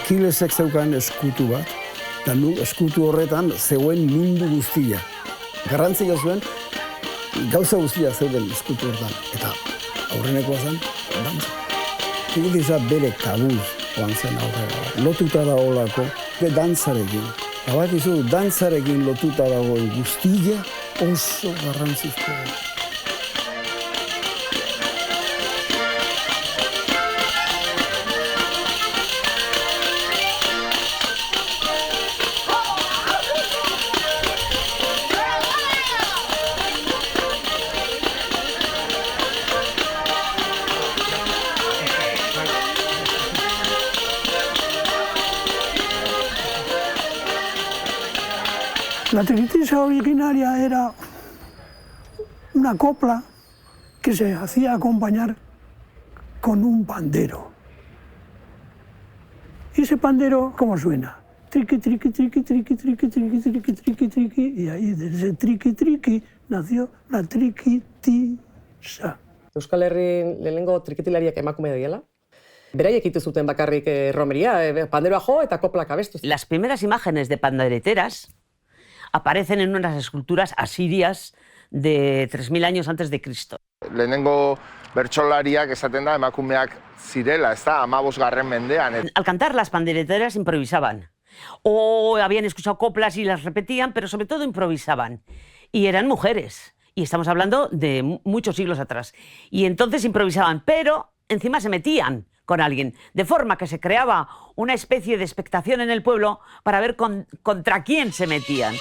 Akilesek zeukan eskutu bat, eta eskutu horretan zegoen mundu guztia. Garrantzia zuen, gauza guztia zeuden eskutu horretan. Eta aurrenekoa zen, dantza. Iglesia bere kabuz joan zen aurrera. Lotuta da olako, dantzarekin. Bat izu, dantzarekin lotuta dago guztia oso garrantzizkoa. La triquitisa originaria era una copla que se hacía acompañar con un pandero. Y ese pandero, ¿cómo suena? Triqui, triqui, triqui, triqui, triqui, triqui, triqui, triqui, triqui. Y ahí de ese triqui, triqui nació la triquitisa. Euskal Herrin lehenengo trikitilariak emakume diela. Beraiek itu zuten bakarrik romería, panderoa jo eta koplak abestu. Las primeras imágenes de pandereteras aparecen en unas esculturas asirias de 3000 años antes de Cristo. Lehenengo bertsolariak esaten da emakumeak zirela, ez da, 15. mendean. Al cantar las pandereteras improvisaban. O habían escuchado coplas y las repetían, pero sobre todo improvisaban. Y eran mujeres. Y estamos hablando de muchos siglos atrás. Y entonces improvisaban, pero encima se metían con alguien, de forma que se creaba una especie de expectación en el pueblo para ver contra quién se metían.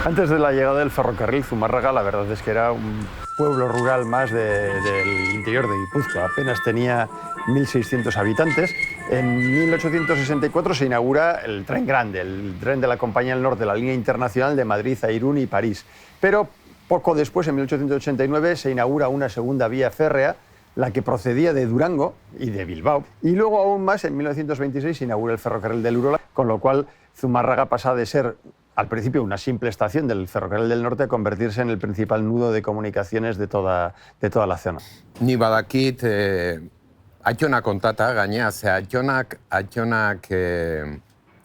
Antes de la llegada del ferrocarril, Zumárraga la verdad es que era un pueblo rural más del interior de Guipúzcoa. Apenas tenía 1.600 habitantes. En 1864 se inaugura el tren grande, el tren de la Compañía del Norte, la línea internacional de Madrid a Irún y París. Pero poco después, en 1889, se inaugura una segunda vía férrea, la que procedía de Durango y de Bilbao. Y luego aún más, en 1926, se inaugura el ferrocarril del Urola, con lo cual Zumárraga pasa de ser al principio una simple estación del ferrocarril del norte a convertirse en el principal nudo de comunicaciones de toda la zona. Ni badakit Aiona kontata, gainea, ze Aionak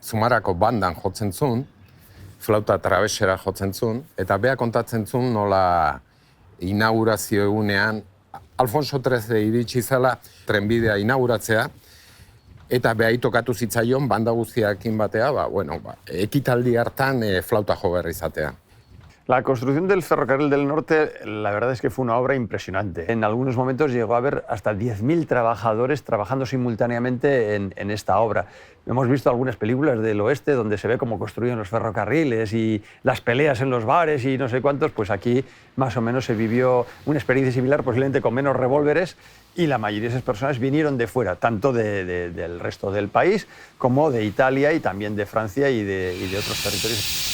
Zumarrako bandan jotzen zuen, flauta trabesera jotzen zuen, eta bea kontatzen zuen nola inaugurazio egunean Alfonso XIII iritsi zela trenbidea inauguratzea, eta behai tokatu zitzaion banda guztiakin batea, ekitaldi hartan flauta jo berri izatea. La construcción del ferrocarril del norte, la verdad es que fue una obra impresionante. En algunos momentos llegó a haber hasta 10.000 trabajadores trabajando simultáneamente en esta obra. Hemos visto algunas películas del oeste donde se ve cómo construyen los ferrocarriles y las peleas en los bares y no sé cuántos, pues aquí más o menos se vivió una experiencia similar, posiblemente con menos revólveres, y la mayoría de esas personas vinieron de fuera, tanto del resto del país como de Italia y también de Francia y de otros territorios.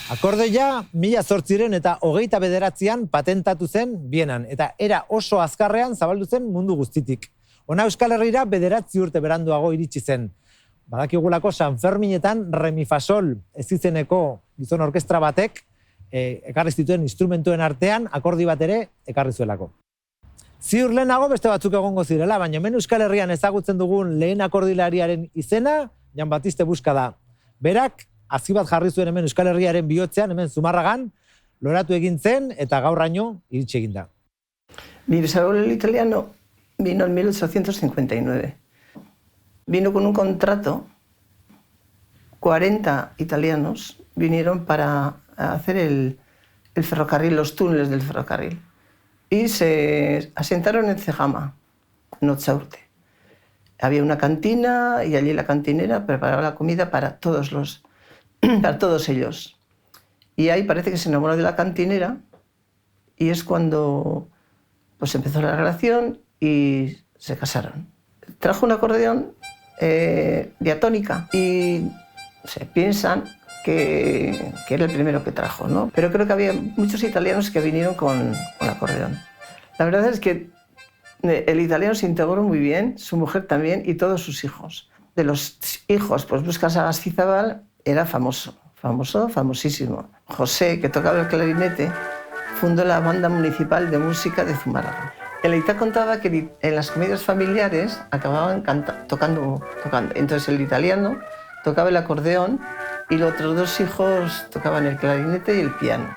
Akordeia 1829an patentatu zen Vienan, eta era oso azkarrean zabaldu zen mundu guztitik. Hona Euskal Herrira 9 urte beranduago iritsi zen. Badakigulako San Ferminetan Remifasol ezizeneko gizon orkestra batek ekarri zituen instrumentuen artean akordi bat ere ekarri zuelako. Ziur lehenago beste batzuk egongo zirela, baina hemen Euskal Herrian ezagutzen dugun lehen akordilariaren izena Jan Batiste Busca da. Berak hazi bat jarri zuen hemen Euskal Herriaren bihotzean, hemen Zumarragan, loratu egin zen eta gaurraino iritsi egin da. Mi bisabuelo el italiano vino en 1859. Vino con un contrato, 40 italianos vinieron para hacer el ferrocarril, los túneles del ferrocarril. Y se asentaron en Cejama, en Otsaurte. Había una cantina y allí la cantinera preparaba la comida para todos ellos. Y ahí parece que se enamoró de la cantinera y es cuando pues empezó la relación y se casaron. Trajo un acordeón diatónica y se piensan que era el primero que trajo, ¿no? Pero creo que había muchos italianos que vinieron con el acordeón. La verdad es que el italiano se integró muy bien, su mujer también y todos sus hijos. De los hijos, pues Busca Sagastizabal era famosísimo. José, que tocaba el clarinete, fundó la banda municipal de música de Zumárraga. El Aita contaba que en las comedias familiares acababan tocando. Entonces el italiano tocaba el acordeón y los otros dos hijos tocaban el clarinete y el piano.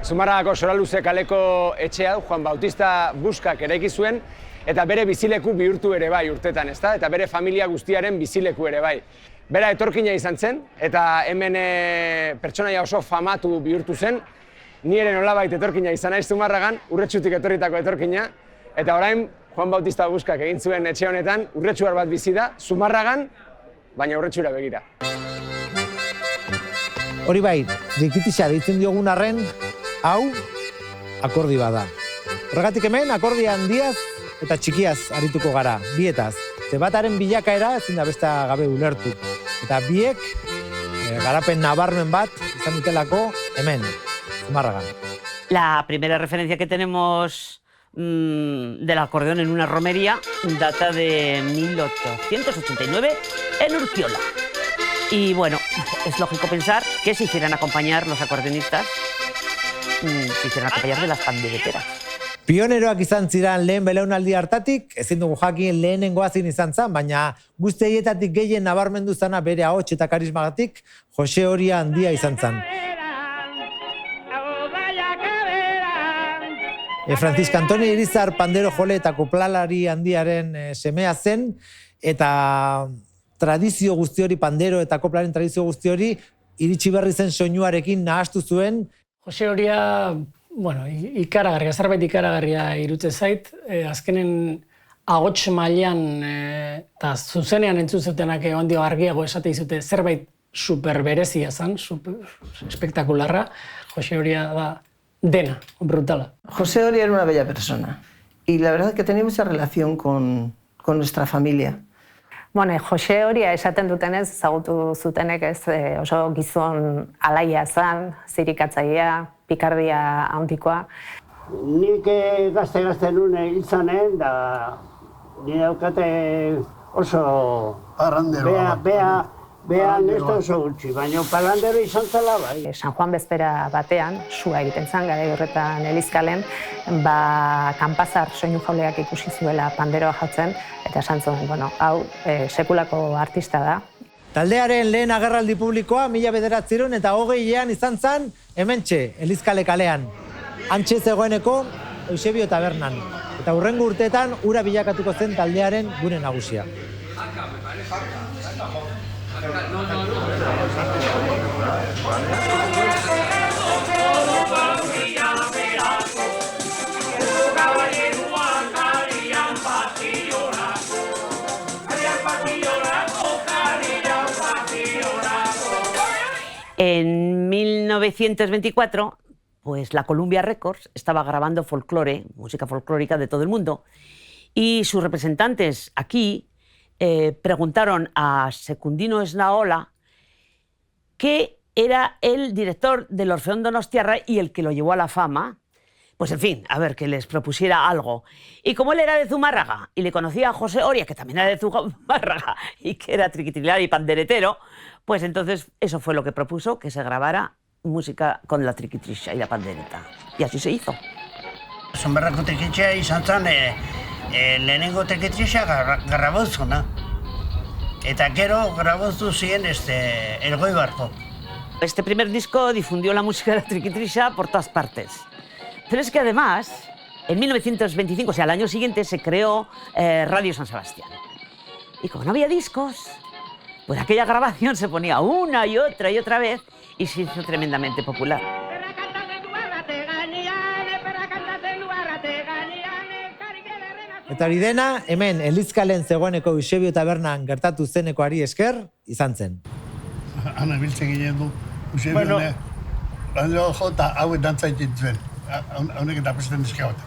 Zumárragako Soraluze kaleko etxe hau Juan Bautista Buscak eraiki zuen eta bere bizileku bihurtu ere bai urtetan, ezta? Eta bere familia guztiaren bizileku ere bai. Bera etorkina izan zen eta hemen pertsonaia oso famatu bihurtu zen. Ni ere nolabait etorkina izan naiz Zumarragan, Urretxutik etorritako etorkina, eta orain Juan Bautista Buscak egin zuen etxe honetan urretxuar bat bizi da, Zumarragan, baina urretxura begira. Hori bai, trikitixa deitzen diogun arren, hau akordi bada. Horregatik hemen akordia handiaz eta txikiaz arituko gara, bietaz. Ze bataren bilakaera ezin da beste gabe ulertu. Eta biek garapen nabarmen bat izan dutelako hemen, Zumárragan. La primera referencia que tenemos del acordeón en una romería data de 1889 en Urkiola. Y bueno, es lógico pensar que se hicieran acompañar los acordeonistas, se hicieran acompañar de las pandereteras. Pioneroak izan ziren lehen belaunaldi hartatik, ezin dugu jakin lehenengoa zin izan zen, baina guzti haietatik gehien nabarmendu zana bere ahots eta karismagatik Jose Oria handia izan zen. Francisco Antonio Irizar pandero jole eta koplalari handiaren semea zen, eta tradizio guzti hori, pandero eta koplaren tradizio guzti hori, iritsi berri zen soinuarekin nahastu zuen. Jose Oria, bueno, ikaragarria, zerbait ikaragarria irutzen zait, azkenen ahots mailan eta zuzenean entzuzutenak ondio argiago esate izute zerbait super berezia zen, super espektakularra. Jose Oria da dena, brutala. José Oria era una bella persona y la verdad que tenía mucha relación con nuestra familia. Bueno, Jose Oria esaten dutenez, ezagutu zutenek ez oso gizon alaia zen, zirikatzailea, pikardia handikoa. Nik gazte nune hil zanen, da nire daukate oso behan ez da oso gutxi, baina palandero izan zela bai. San Juan bezpera batean, sua egiten zen, garai horretan Elizkalen, kanpazar soinu jauleak ikusi zuela panderoa jotzen, eta esan zuen, bueno, hau sekulako artista da. Taldearen lehen agerraldi publikoa 1920ean izan zen, hementxe, Elizkale kalean. Hantxe zegoeneko Eusebio tabernan. Eta hurrengo urteetan ura bilakatuko zen taldearen gune nagusia. En 1924, pues la Columbia Records estaba grabando folclore, música folclórica de todo el mundo, y sus representantes aquí preguntaron a Secundino Esnaola, que era el director del Orfeón Donostiarra y el que lo llevó a la fama, pues en fin, a ver, que les propusiera algo. Y como él era de Zumárraga y le conocía a José Oria, que también era de Zumárraga y que era triquitrillar y panderetero, pues entonces eso fue lo que propuso, que se grabara música con la triquitrisha y la pandereta. Y así se hizo. Zumárragako triquitrisha izan zen lehenengo triquitrisha garrabozuna. Eta gero graboztu ziren Elgoibarko. Este primer disco difundió la música de la triquitrisha por todas partes. Pero es que además, en 1925, o sea, al año siguiente, se creó Radio San Sebastián. Y como no había discos, pues aquella grabación se ponía una y otra vez y se hizo tremendamente popular. Eta hori dena, hemen Elizkalen zegoeneko Eusebio tabernan gertatu zenekoari esker, izan zen. Ana biltzen ginen du, Eusebio jo eta hauek dantza egiten zuen. Haunek eta presten dizkagote.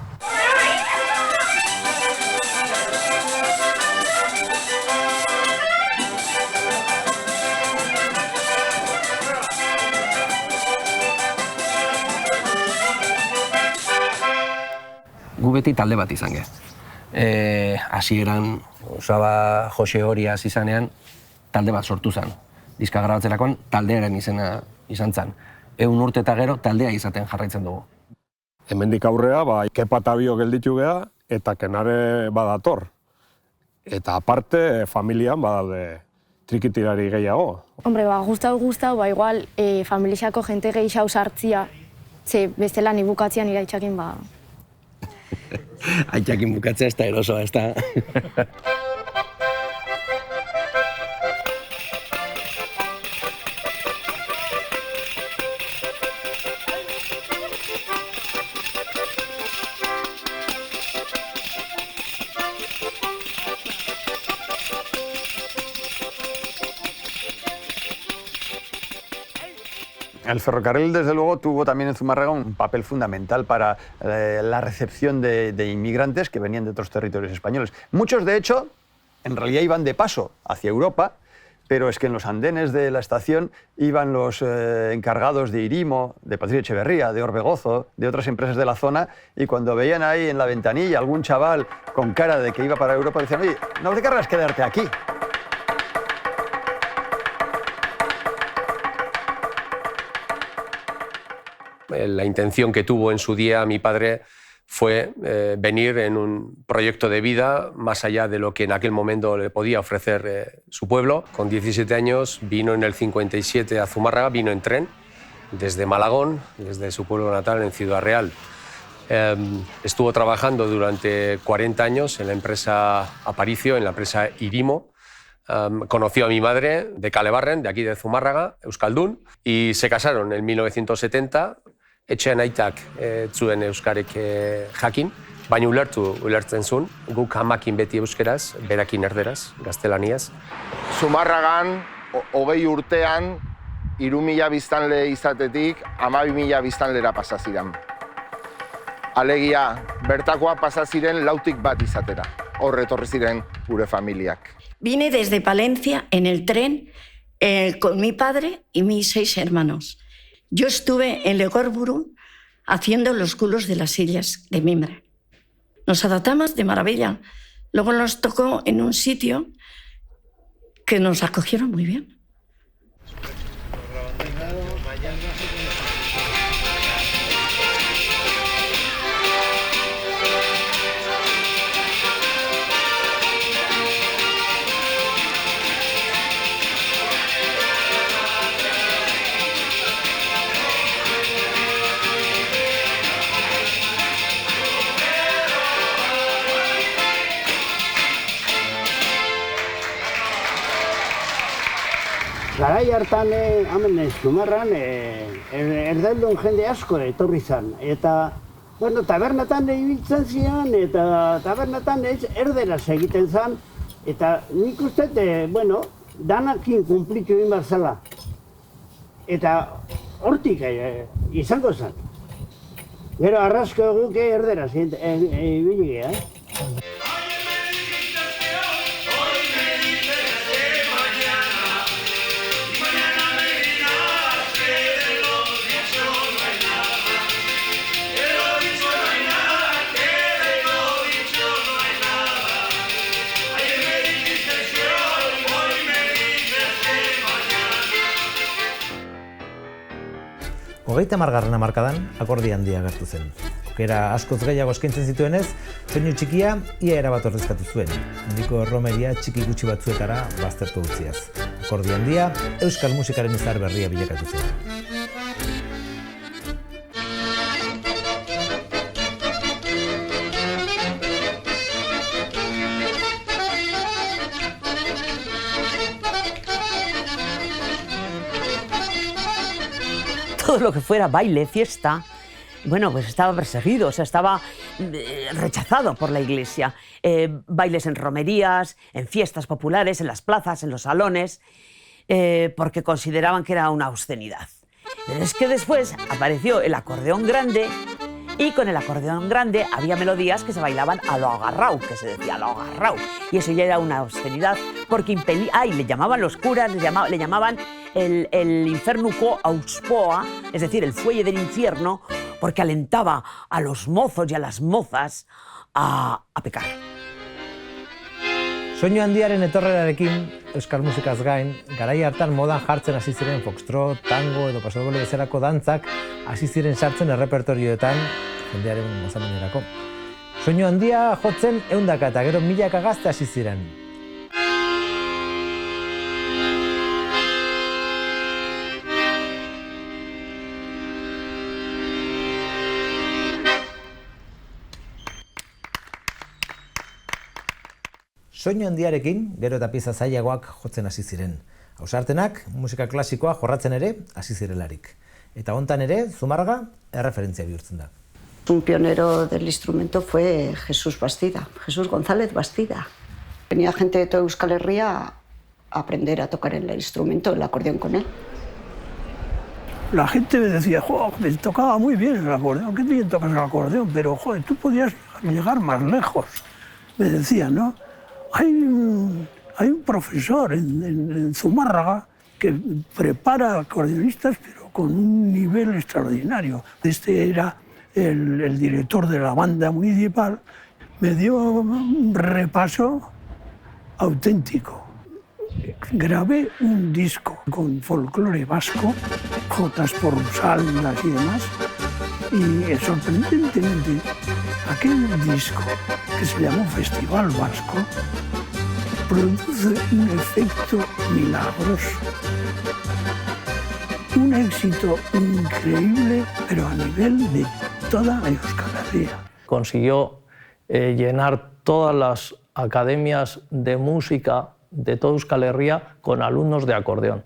beti talde bat izan ge. Hasieran, Osaba Jose hori hasi zanean, talde bat sortu zen. Diska grabatzerakoan taldearen izena izan zen. 100 urte eta gero taldea izaten jarraitzen dugu. Hemendik aurrea, Kepa eta Bio gelditu geha, eta Kenare badator. Eta aparte, familian badalde trikitilari gehiago. Hombre, gustau, igual familiako jente gehiago sartzia, ze bestela ni bukatzean iraitzakin, Aitzakin bukatzea ez da erosoa, ez da. El ferrocarril, desde luego, tuvo también en Zumárraga un papel fundamental para la recepción de inmigrantes que venían de otros territorios españoles. Muchos, de hecho, en realidad iban de paso hacia Europa, pero es que en los andenes de la estación iban los encargados de Irimo, de Patricio Echeverría, de Orbegozo, de otras empresas de la zona, y cuando veían ahí en la ventanilla algún chaval con cara de que iba para Europa, decían, oye, no te querrás quedarte aquí. La intención que tuvo en su día mi padre fue venir en un proyecto de vida más allá de lo que en aquel momento le podía ofrecer su pueblo. Con 17 años vino en el 57 a Zumárraga, vino en tren desde Malagón, desde su pueblo natal en Ciudad Real. Estuvo trabajando durante 40 años en la empresa Aparicio, en la empresa Irimo. Conoció a mi madre de Kalebarren, de aquí de Zumárraga, euskaldun, y se casaron en 1970. Etxean aitak zuen euskarek jakin, baina ulertzen zuen, guk hamakin beti euskeraz, berakin erderaz, gaztelaniaz. Zumárragan, 20 urtean, 3.000 biztanle izatetik, 12.000 biztanlera pasa ziren. Alegia, bertakoa pasa ziren 4tik bat izatera. Hor etorri ziren gure familiak. Vine desde Palencia en el tren con mi padre y mis 6 hermanos. Yo estuve en Legorburu haciendo los culos de las sillas de mimbre. Nos adaptamos de maravilla. Luego nos tocó en un sitio que nos acogieron muy bien. Garai hartan, hemen Zumarran, erdaldun jende asko etorri zan. Eta, bueno, tabernetan ibiltzen zian, eta tabernetan erderaz egiten zan. Eta nik uste, bueno, danakin kumplitu egin behar zela. Eta hortik izango zan. Gero arrasko guke erderaz ibili geha. Hogeita margarren hamarkadan akordi handia agertu zen. Aukera askoz gehiago eskaintzen zituenez, soinu txikia ia erabat ordezkatu zuen. Handiko erromeria txiki gutxi batzuetara baztertu utziaz. Akordi handia euskal musikaren izar berria bilakatu zen. Todo lo que fuera baile, fiesta, bueno, pues estaba perseguido, o sea, estaba rechazado por la Iglesia. Bailes en romerías, en fiestas populares, en las plazas, en los salones, porque consideraban que era una obscenidad. Pero es que después apareció el acordeón grande, y con el acordeón grande había melodías que se bailaban a lo agarrao, que se decía a lo agarrao. Y eso ya era una obscenidad, porque impelía, le llamaban los curas, le llamaban el infernuco auspoa, es decir, el fuelle del infierno, porque alentaba a los mozos y a las mozas a pecar. Soinu handiaren etorrerarekin, euskal musikaz gain, garai hartan modan jartzen hasi ziren foxtrot, tango edo pasodoble bezalako dantzak hasi ziren sartzen errepertorioetan jendearen gozamenerako. Soinu handia jotzen ehundaka eta gero milaka gazte hasi ziren. Soinu handiarekin, gero eta pieza zailagoak jotzen hasi ziren. Ausartenak, musika klasikoa jorratzen ere hasi zirelarik. Eta hontan ere, Zumarraga erreferentzia bihurtzen da. Un pionero del instrumento fue Jesús Bastida, Jesús González Bastida. Venía gente de toda Euskal Herria a aprender a tocar el instrumento, el acordeón con él. La gente me decía, me tocaba muy bien el acordeón, qué bien tocas el acordeón, pero joder, tú podías llegar más lejos. Me decían, ¿no? Hay un profesor en Zumárraga que prepara acordeonistas, pero con un nivel extraordinario. Este era el director de la banda municipal, me dio un repaso auténtico. Grabé un disco con folclore vasco, jotas por saldas y demás, y sorprendentemente aquel disco, que se llamó Festival Vasco, produce un efecto milagroso. Un éxito increíble, pero a nivel de toda Euskal Herria. Consiguió llenar todas las academias de música de toda Euskal Herria con alumnos de acordeón.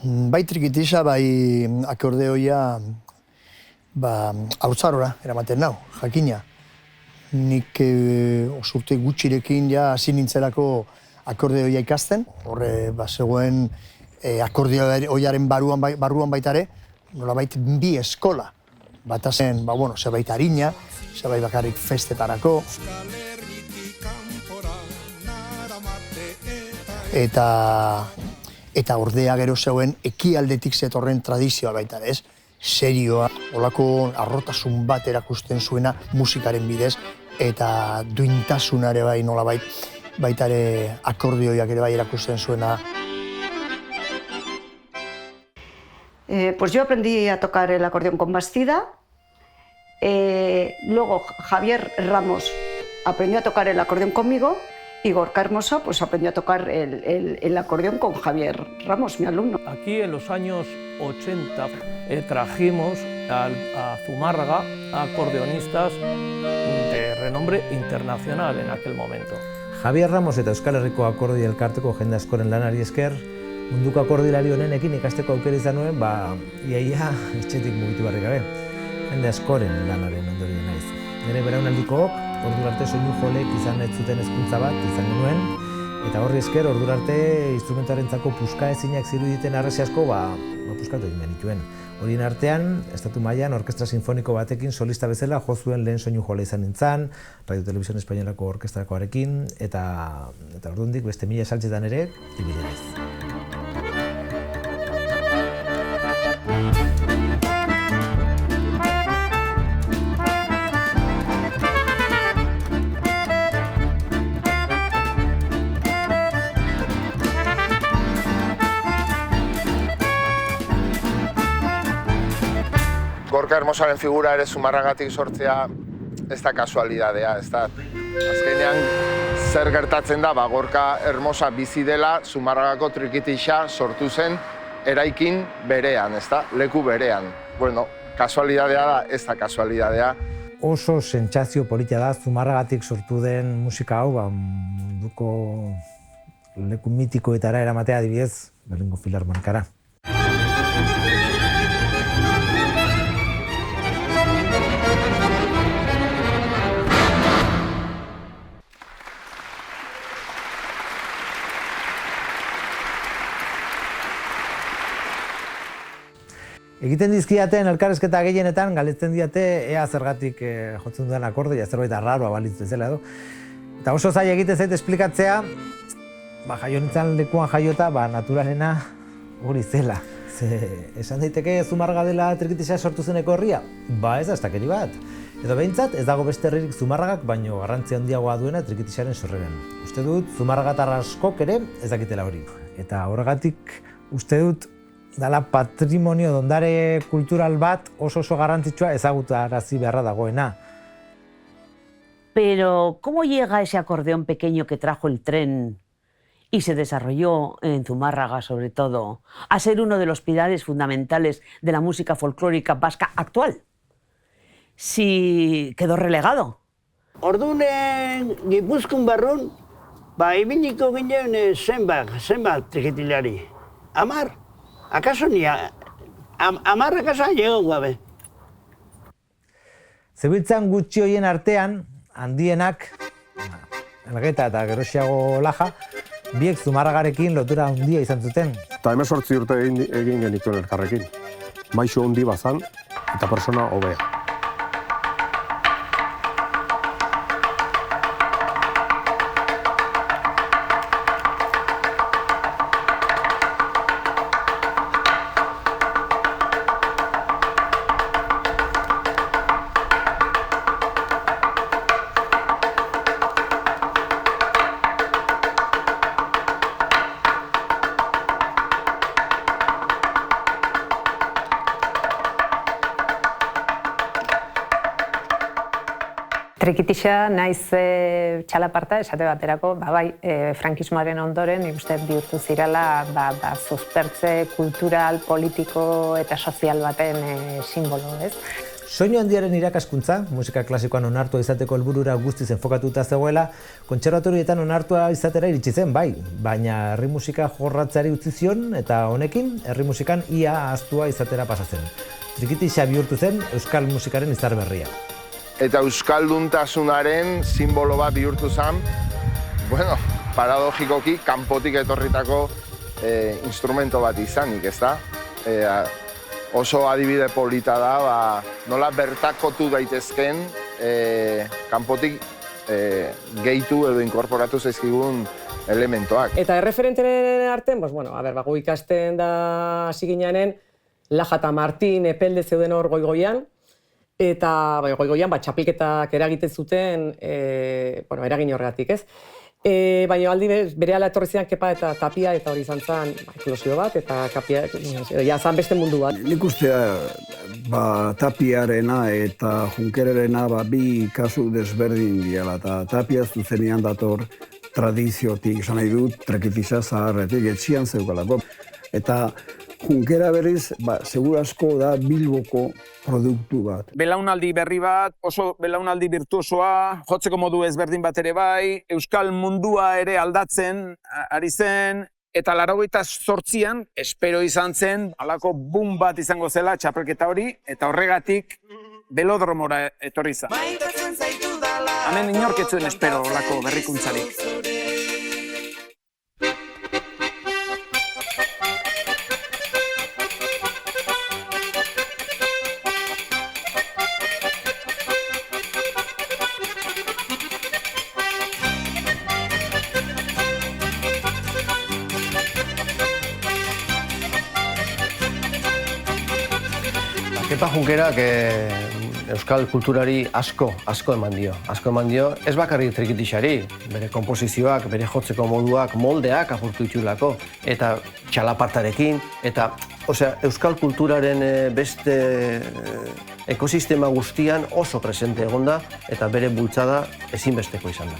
Bai trikitisa, bai akordeoia hautzarora eramaten nau, jakina. Nik osurte gutxirekin ja hasi nintzelako akordeoia ikasten. Horre zegoen akordeoiaren barruan baitare, nolabait bi eskola. Bata zen, zebait harina, zebait bakarrik festetarako. Eta ordea gero zegoen ekialdetik zetorren tradizioa baita, ez? Serioa, olako arrotasun bat erakusten zuena musikaren bidez, eta duintasunare bai nolabait, baita ere akordioiak ere bai erakusten zuena. Pues yo aprendí a tocar el acordeón con Bastida, luego Javier Ramos aprendió a tocar el acordeón conmigo, y Gorka Hermoso pues aprendió a tocar el acordeón con Javier Ramos, mi alumno. Aquí en los años 80 trajimos a Zumárraga a acordeonistas de renombre internacional en aquel momento. Javier Ramos eta Euskal Herriko akordio elkarteko jende askoren lanari esker, munduko akordilari honenekin ikasteko aukera izan nuen, iaia etxetik mugitu barri gabe. Jende askoren lanaren ondorio naiz. Nire beraunaldikook, ordurarte soinu jolek izan ez zuten hezkuntza bat izan genuen, eta horri esker ordurarte instrumentuarentzako puska ezinak ziruditen arresi asko puskatu egin genituen. Horien artean, estatu mailan orkestra sinfoniko batekin solista bezala jo zuen lehen soinu jola izan nintzen, Radio Televisión Espainolako orkestrakoarekin, eta ordundik beste 1000 saltzetan ere ibili naiz. Gorka Hermosoaren figura ere Zumarragatik sortzea ez da kasualidadea, ez da. Azkenean, zer gertatzen da, Gorka Hermosa bizi dela, Zumarragako trikitixa sortu zen eraikin berean, ez da, leku berean. Bueno, kasualidadea da, ez da kasualidadea. Oso sentsazio politia da, Zumarragatik sortu den musika hau, munduko leku mitikoetara eramatea adibidez, Berlingo Filarmonikara. Egiten dizkiaten elkarrezketa gehienetan galdetzen diate ea zergatik jotzen duen akordeia, zerbait arraroa balitz bezala edo. Eta oso zaila egiten zait esplikatzea, jaio nintzen lekuan jaiota, naturalena hori zela. Esan daiteke Zumarraga dela Trikitixa sortu zeneko herria? Ba ez da estakeri bat. Edo behintzat ez dago beste herririk Zumarragak baino garrantzi handiagoa duena Trikitixaren sorreran. Uste dut Zumarragatar askok ere ez dakitela hori. Eta horregatik uste dut dala patrimonio ondare kultural bat oso garrantzitsua ezagutarazi beharra dagoena. Pero, ¿cómo llega ese acordeón pequeño que trajo el tren y se desarrolló en Zumárraga, sobre todo, a ser uno de los pilares fundamentales de la música folclórica vasca actual? Si quedó relegado. Orduan, Gipuzkoan barrun, ibiliko ginen zenbat trikitilari. 10. Akaso ni 10 akaso llegau gabe. Zebiltzan gutxi hoien artean, handienak, Elgeta eta Gerosiago Laja, biek Zumarragarekin lotura handia izan zuten. Eta 18 urte egin genituen elkarrekin. Maixo handi bazan eta persona hobea. Trikitixa naiz txalaparta, esate baterako, frankismoaren ondoren, nik uste bihurtu zirala suspertze kultural, politiko eta sozial baten simbolo, ez? Soinu handiaren irakaskuntza, musika klasikoan onartua izateko helburura guztiz enfokatuta zegoela, kontserbatorietan onartua izatera iritsi zen, bai, baina herri musika jorratzeari utzi zion eta honekin herri musikan ia ahaztua izatera pasa zen. Trikitixa bihurtu zen euskal musikaren izar berria. Eta euskalduntasunaren simbolo bat bihurtu zen, paradogikoki, kanpotik etorritako instrumento bat izanik, ezta? Oso adibide polita da, nola bertakotu daitezken kanpotik gehitu edo inkorporatu zaizkigun elementoak. Eta erreferentenen artean, gu ikasten da hasi gineanen, Laja eta Martin epelde zeuden hor goigoian, eta goigoian txapelketak eragiten zuten, eragin horregatik, ez? Baina aldi berehala etorri zidan Kepa eta Tapia, eta hori izan zen eklosio bat, eta Kapia, zan beste mundu bat. Nik ustea, Tapiarena eta Junkererena bi kasu desberdin diala, eta Tapia zuzenean dator tradiziotik, esan nahi dut, Trikitixa zaharretik, etxian zeukalako. Eta Junkera berriz, segura asko da Bilboko produktu bat. Belaunaldi berri bat, oso belaunaldi virtuosoa, jotzeko modu ezberdin bat ere bai, euskal mundua ere aldatzen ari zen, eta 88an, espero izan zen, halako boom bat izango zela txapelketa hori, eta horregatik belodromora etorri zen. Hemen inork ez zuen espero halako berrikuntzarik. Kepa Junkerak euskal kulturari asko eman dio. Ez bakarrik Trikitixari, bere konposizioak, bere jotzeko moduak, moldeak apurtu ditulako, eta txalapartarekin, eta euskal kulturaren beste ekosistema guztian oso presente egonda, eta bere bultzada ezinbesteko izan da.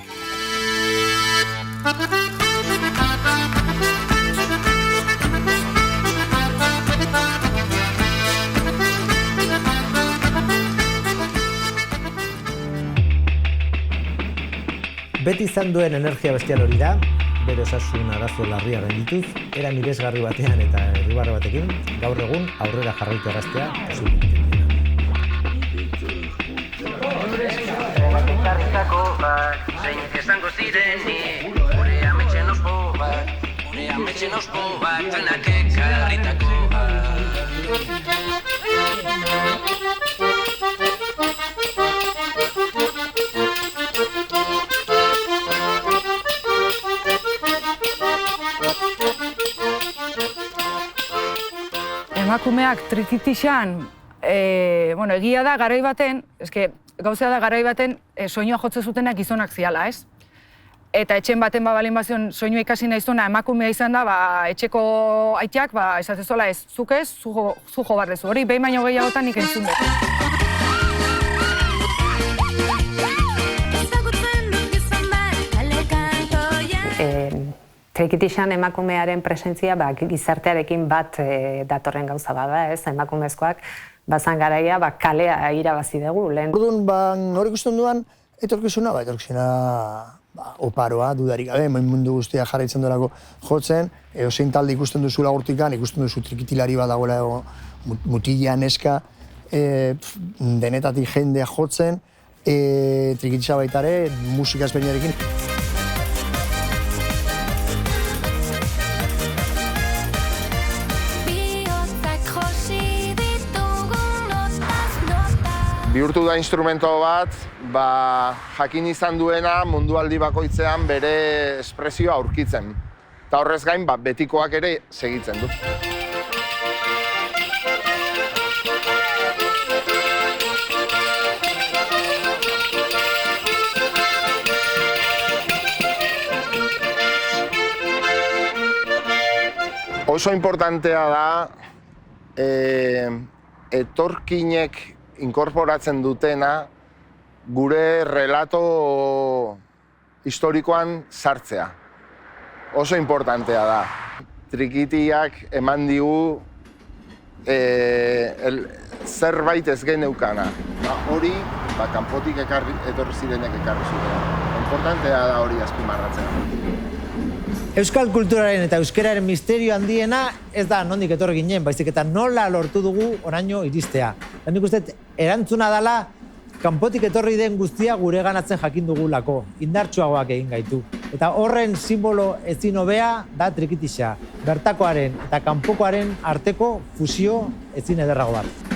Beti izan duen energia bestial hori da, bere osasun arazo larria gaindituz, era miresgarri batean eta irribarre batekin, gaur egun aurrera jarraitu arrastea posible. Zeinek esango zirenik, gure ametxen ospo bat, denak ekarritako emakumeak trikitixan, bueno, egia da garai baten, gauzea da garai baten soinua jotzen zutenak gizonak ziala, ez? Eta etxen baten balin bazion soinua ikasi nahi zuena emakumea izan da, etxeko aiteak, esatezola ez, zuk ez, zu jo bardezu. Hori, behin baino gehiagotan nik entzun dut. Trikitixan emakumearen presentzia gizartearekin bat datorren gauza bada, ez? Emakumezkoak bazan garaia kalea irabazi dugu lehen. Orduan, hori ikusten duan, etorkizuna oparoa, dudarik gabe, mundu guztia jarraitzen duelako jotzen, zein talde ikusten duzu lagurtikan, ikusten duzu trikitilari bat dagoela mutila, neska, denetatik jendea jotzen, trikitisa baita ere, musika ezberdinarekin. Bihurtu da instrumento bat, jakin izan duena mundualdi bakoitzean bere espresioa aurkitzen. Eta horrez gain, betikoak ere segitzen du. Oso importantea da etorkinek inkorporatzen dutena gure relato historikoan sartzea. Oso importantea da. Trikitiak eman digu zerbait ez geneukana. Hori, kanpotik etorri zirenek ekarri zuten. Importantea da hori azpimarratzea. Euskal kulturaren eta euskararen misterio handiena ez da nondik etorri ginen, baizik eta nola lortu dugu oraino iristea. Nik uste erantzuna dela kanpotik etorri den guztia gure ganatzen jakin dugulako, indartsuagoak egin gaitu. Eta horren simbolo ezin hobea da trikitixa, bertakoaren eta kanpokoaren arteko fusio ezin ederrago bat.